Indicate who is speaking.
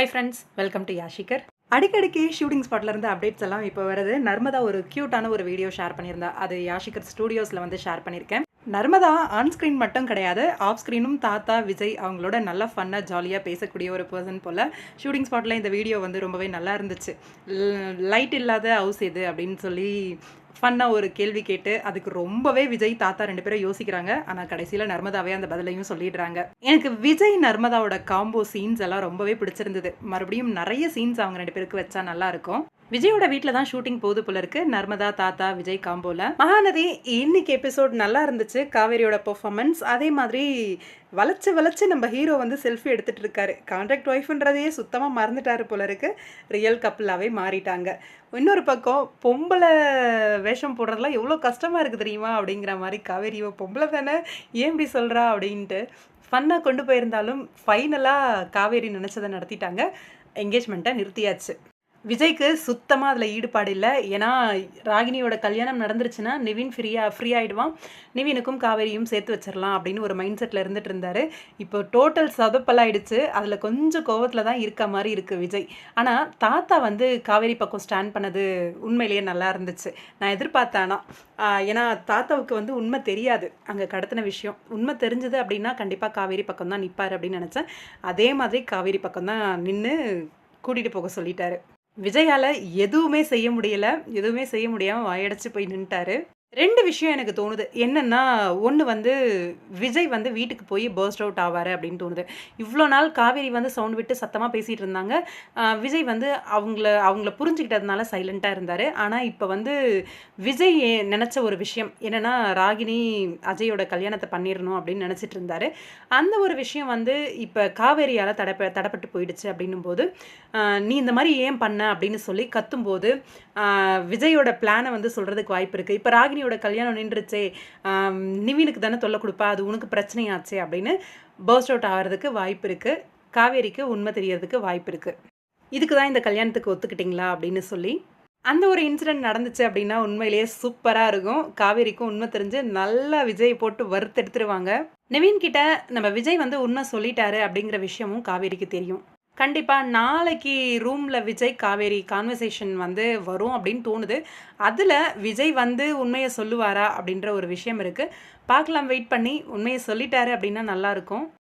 Speaker 1: High friends, welcome to யாஷிகர். அடிக்கடிக்கு shooting ஸ்பாட்ல இருந்து அப்டேட்ஸ் எல்லாம் இப்போ வருது. நர்மதா ஒரு க்யூட்டான ஒரு வீடியோ ஷேர் பண்ணியிருந்தா. அது யாஷிகர் ஸ்டூடியோஸில் வந்து ஷேர் பண்ணியிருக்கேன். நர்மதா ஆன் ஸ்க்ரீன் மட்டும் கிடையாது, ஆஃப் ஸ்க்ரீனும் தாத்தா விஜய் அவங்களோட நல்லா ஃபன்னாக ஜாலியாக பேசக்கூடிய ஒரு பர்சன் போல். ஷூட்டிங் ஸ்பாட்டில் இந்த வீடியோ வந்து ரொம்பவே நல்லா இருந்துச்சு. லைட் இல்லாத ஹவுஸ் எது அப்படின்னு சொல்லி ஃபன்னாக ஒரு கேள்வி கேட்டு அதுக்கு ரொம்பவே விஜய் தாத்தா 2 பேரும் யோசிக்கிறாங்க. ஆனால் கடைசியில் நர்மதாவே அந்த பதிலையும் சொல்லிடுறாங்க. எனக்கு விஜய் நர்மதாவோட காம்போ சீன்ஸ் எல்லாம் ரொம்பவே பிடிச்சிருந்தது. மறுபடியும் நிறைய சீன்ஸ் அவங்க 2 பேருக்கு வச்சா நல்லா இருக்கும். விஜயோட வீட்டில் தான் ஷூட்டிங் போகுது போல இருக்கு. நர்மதா தாத்தா விஜய் காம்போல. மகாநதி இன்னைக்கு எபிசோட் நல்லா இருந்துச்சு. காவேரியோட பெர்ஃபார்மன்ஸ் அதே மாதிரி வளைச்சு நம்ம ஹீரோ வந்து செல்ஃபி எடுத்துட்டு இருக்காரு. கான்ட்ராக்ட் ஒய்ஃப்ன்றதையே சுத்தமாக மறந்துட்டாரு போல இருக்கு. ரியல் கப்பிளாவே மாறிட்டாங்க. இன்னொரு பக்கம் பொம்பளை வேஷம் போடுறதுலாம் எவ்வளோ கஷ்டமாக இருக்குது தெரியுமா அப்படிங்கிற மாதிரி காவேரியோ பொம்பளை தானே ஏன் இப்படி சொல்கிறா அப்படின்ட்டு ஃபன்னாக கொண்டு போயிருந்தாலும் ஃபைனலாக காவேரி நினச்சதை நடத்திட்டாங்க. என்கேஜ்மெண்ட்டை நிறுத்தியாச்சு. விஜய்க்கு சுத்தமாக அதில் ஈடுபாடு இல்லை. ஏன்னா ராகினியோட கல்யாணம் நடந்துருச்சுன்னா நிவின் ஃப்ரீ ஆகிடுவான். நிவினுக்கும் காவேரியும் சேர்த்து வச்சிடலாம் அப்படின்னு ஒரு மைண்ட் செட்டில் இருந்துட்டு இருந்தார். இப்போ டோட்டல் சொதப்பலாயிடுச்சு. அதில் கொஞ்சம் கோவத்தில் தான் இருக்க மாதிரி இருக்குது விஜய். ஆனால் தாத்தா வந்து காவேரி பக்கம் ஸ்டாண்ட் பண்ணது உண்மையிலேயே நல்லா இருந்துச்சு. நான் எதிர்பார்த்தேனா, ஏன்னா தாத்தாவுக்கு வந்து உண்மை தெரியாது. அங்கே கடத்தின விஷயம் உண்மை தெரிஞ்சது அப்படின்னா கண்டிப்பாக காவேரி பக்கம் தான் நிற்பார் அப்படின்னு நினச்சேன். அதே மாதிரி காவேரி பக்கம் தான் நின்று கூட்டிகிட்டு போக சொல்லிட்டாரு. விஜயால எதுவுமே செய்ய முடியாமல் வாயடைச்சு போய் நின்ட்டாரு. 2 விஷயம் எனக்கு தோணுது. என்னன்னா, ஒன்று வந்து விஜய் வந்து வீட்டுக்கு போய் பர்ஸ்ட் அவுட் ஆவார் அப்படின்னு தோணுது. இவ்வளோ நாள் காவேரி வந்து சவுண்ட் விட்டு சத்தமாக பேசிகிட்டு இருந்தாங்க. விஜய் வந்து அவங்கள புரிஞ்சுக்கிட்டதுனால சைலண்ட்டாக இருந்தார். ஆனால் இப்போ வந்து விஜய் நினச்ச ஒரு விஷயம் என்னென்னா, ராகினி அஜயோட கல்யாணத்தை பண்ணிடணும் அப்படின்னு நினச்சிட்டு இருந்தார். அந்த ஒரு விஷயம் வந்து இப்போ காவேரியால் தடப்பட்டு போயிடுச்சு அப்படின்னும் போது, நீ இந்த மாதிரி ஏன் பண்ண அப்படின்னு சொல்லி கத்தும்போது விஜயோட பிளானை வந்து சொல்கிறதுக்கு வாய்ப்பு இருக்குது. இப்போ ராகினியோட கல்யாணம் நின்றுச்சே, நிவினுக்கு தானே தொல்லை கொடுப்பா, அது உனக்கு பிரச்சனையாச்சே அப்படின்னு பர்ஸ்ட் அவுட் ஆகிறதுக்கு வாய்ப்பு இருக்குது. காவேரிக்கு உண்மை தெரியறதுக்கு வாய்ப்பு இருக்குது. இதுக்கு தான் இந்த கல்யாணத்துக்கு ஒத்துக்கிட்டிங்களா அப்படின்னு சொல்லி அந்த ஒரு இன்சிடென்ட் நடந்துச்சு அப்படின்னா உண்மையிலேயே சூப்பராக இருக்கும். காவேரிக்கும் உண்மை தெரிஞ்சு நல்லா விஜய் போட்டு வறுத்தெடுத்துருவாங்க. நிவின் கிட்ட நம்ம விஜய் வந்து உண்மை சொல்லிட்டாரு அப்படிங்கிற விஷயமும் காவேரிக்கு தெரியும். கண்டிப்பாக நாளைக்கு ரூமில் விஜய் காவேரி கான்வர்சேஷன் வந்து வரும் அப்படின்னு தோணுது. அதில் விஜய் வந்து உண்மையை சொல்லுவாரா அப்படின்ற ஒரு விஷயம் இருக்குது. பார்க்கலாம், வெயிட் பண்ணி. உண்மையை சொல்லிட்டாரு அப்படின்னா நல்லாயிருக்கும்.